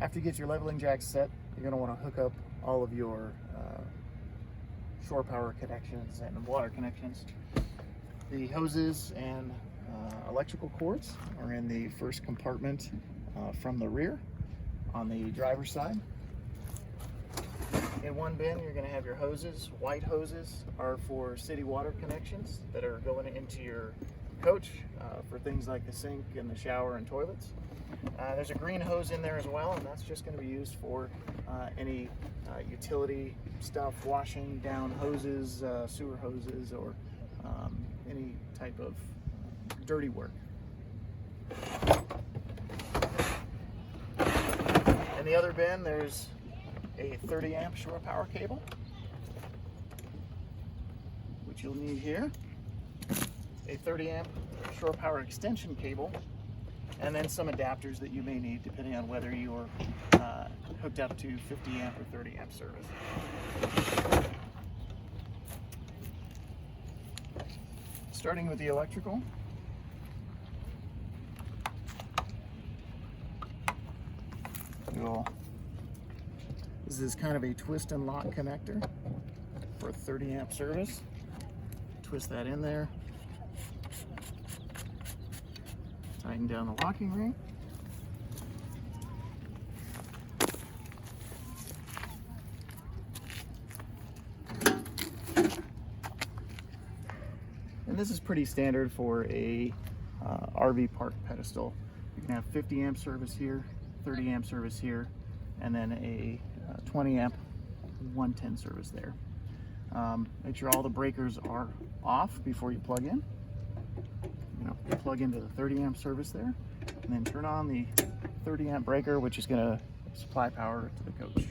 After you get your leveling jack set, you're going to want to hook up all of your shore power connections and water connections. The hoses and electrical cords are in the first compartment from the rear on the driver's side. In one bin, you're going to have your hoses. White hoses are for city water connections that are going into your coach for things like the sink and the shower and toilets. There's a green hose in there as well, and that's just going to be used for any utility stuff, washing down hoses, sewer hoses, or any type of dirty work. In the other bin, there's a 30 amp shore power cable, which you'll need here, a 30 amp shore power extension cable, and then some adapters that you may need depending on whether you're hooked up to 50 amp or 30 amp service. Starting with the electrical, this is kind of a twist and lock connector for a 30 amp service. Twist that in there, tighten down the locking ring. And this is pretty standard for a RV park pedestal. You can have 50 amp service here, 30 amp service here, and then a 20 amp 110 service there. Make sure all the breakers are off before you plug in. Plug into the 30 amp service there, and then turn on the 30 amp breaker, which is going to supply power to the coach.